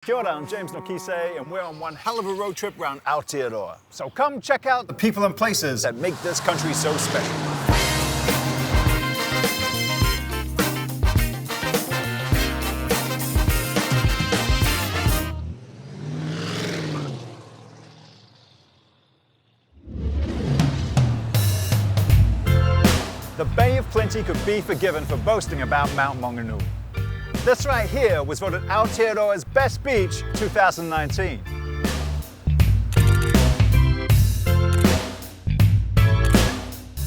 Kia ora, I'm James Nokise, and we're on one hell of a road trip around Aotearoa. So come check out the people and places that make this country so special. The Bay of Plenty could be forgiven for boasting about Mount Maunganui. This right here was voted Aotearoa's best beach 2019.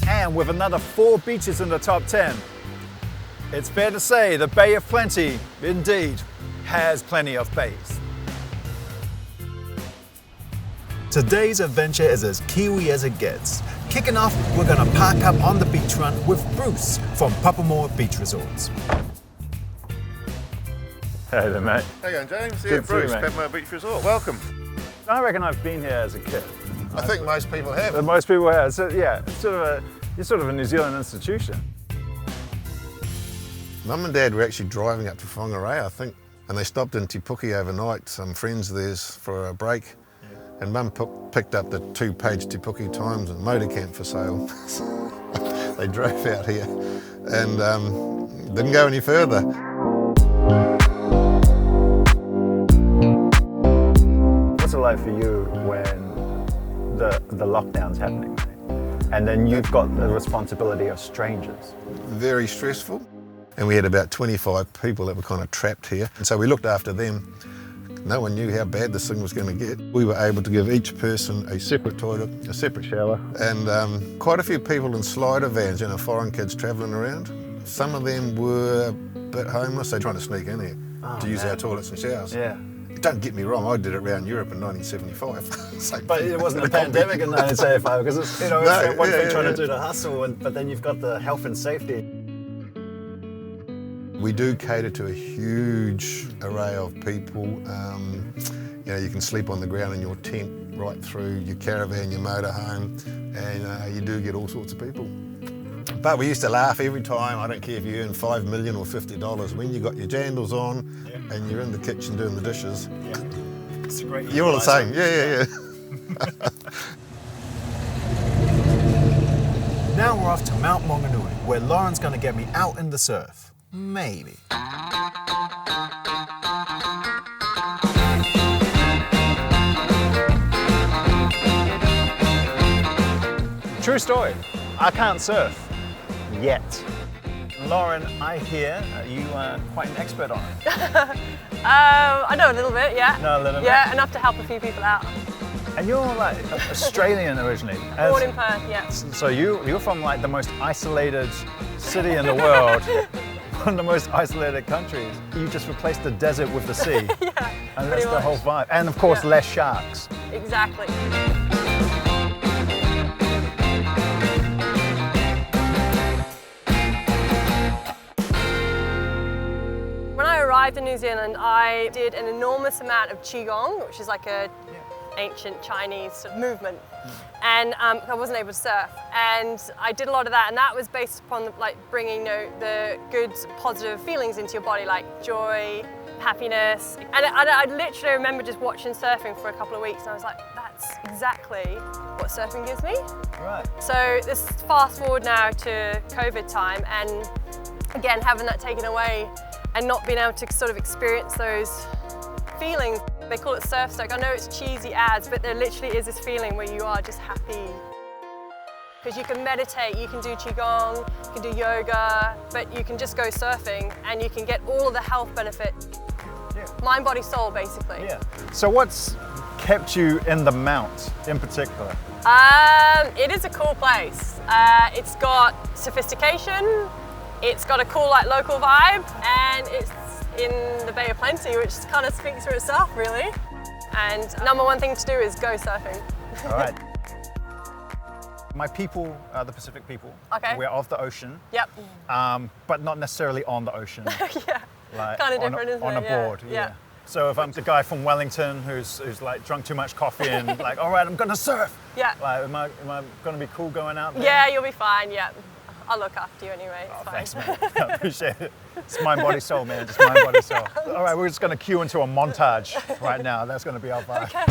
And with another 4 beaches in the top 10, it's fair to say the Bay of Plenty, indeed, has plenty of bays. Today's adventure is as Kiwi as it gets. Kicking off, we're gonna park up on the beachfront with Bruce from Papamoa Beach Resort. Hey there, mate. How you going, James? Good Yeah, to see you, Bruce, mate. Papamoa Beach Resort. Welcome. I reckon I've been here as a kid. I think most people have. Most people have. So yeah, you're sort of a New Zealand institution. Mum and Dad were actually driving up to Whangarei, I think, and they stopped in Te Puke overnight, some friends of theirs, for a break. And Mum picked up the 2-page Te Puke Times and motor camp for sale. They drove out here and didn't go any further. What's it like for you when the lockdown's happening, mate? And then you've got the responsibility of strangers? Very stressful. And we had about 25 people that were kind of trapped here. And so we looked after them. No one knew how bad this thing was going to get. We were able to give each person a separate toilet, a separate shower, and quite a few people in slider vans, you know, foreign kids travelling around. Some of them were a bit homeless. They're trying to sneak in here to use our toilets and showers. Yeah. Don't get me wrong, I did it around Europe in 1975. But it wasn't a pandemic in 1975 because it's, it's that one thing trying to do the hustle, but then you've got the health and safety. We do cater to a huge array of people. You know, you can sleep on the ground in your tent right through your caravan, your motorhome, and you do get all sorts of people. But we used to laugh every time. I don't care if you earn $5 million or $50. When you got your jandals on and you're in the kitchen doing the dishes, It's a great you're all the same. Yeah. Now we're off to Mount Maunganui, where Lauren's gonna get me out in the surf. Maybe. True story. I can't surf. Yet. Lauren, I hear you are quite an expert on it. I know a little bit, yeah. Know a little bit? Yeah, enough to help a few people out. And you're like Australian originally. Born in Perth, yeah. So you're from like the most isolated city in the world. One of the most isolated countries. You just replaced the desert with the sea. Yeah, And that's the whole vibe. And of course, less sharks. Exactly. When I arrived in New Zealand, I did an enormous amount of Qigong, which is like a ancient Chinese sort of movement. And I wasn't able to surf. And I did a lot of that, and that was based upon bringing the good, positive feelings into your body, like joy, happiness. And I literally remember just watching surfing for a couple of weeks, and I was like, that's exactly what surfing gives me. Right. So this fast forward now to COVID time, and again, having that taken away and not being able to sort of experience those feelings. They call it surf soak. I know it's cheesy ads, but there literally is this feeling where you are just happy. Because you can meditate, you can do Qigong, you can do yoga, but you can just go surfing and you can get all of the health benefit. Yeah. Mind, body, soul, basically. Yeah. So what's kept you in the Mount in particular? It is a cool place. It's got sophistication, it's got a cool local vibe, and it's in the Bay of Plenty, which kind of speaks for itself, really. And number one thing to do is go surfing. All right. My people are the Pacific people. Okay. We're of the ocean. Yep. But not necessarily on the ocean. Yeah. Like Kind of different, isn't it? On a board. Yeah. So if I'm the guy from Wellington who's like drunk too much coffee and like, all right, I'm gonna surf. Yeah. Like, am I gonna be cool going out there? Yeah, you'll be fine. Yeah. I'll look after you anyway. It's fine. Thanks, man. I appreciate it. It's mind, body, soul, man. Just mind, body, soul. All right, we're just going to cue into a montage right now. That's going to be our vibe. Okay.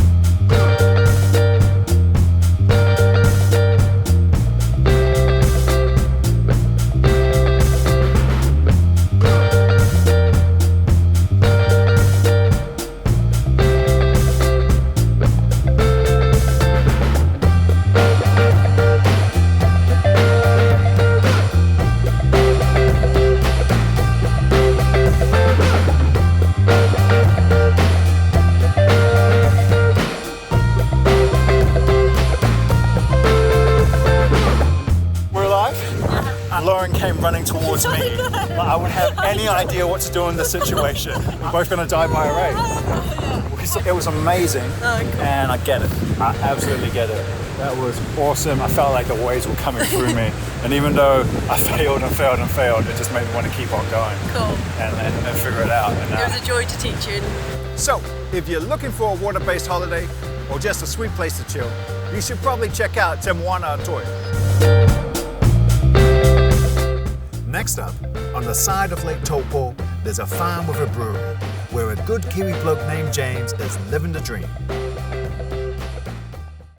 Lauren came running towards me. I wouldn't have any idea what to do in this situation. We're both going to die by a race. It was amazing, and I get it. I absolutely get it. That was awesome. I felt like the waves were coming through me, and even though I failed, it just made me want to keep on going. Cool. And figure it out. And, it was a joy to teach you. So, if you're looking for a water-based holiday or just a sweet place to chill, you should probably check out Te Moana Aotearoa. Next up, on the side of Lake Taupo, there's a farm with a brewery, where a good Kiwi bloke named James is living the dream.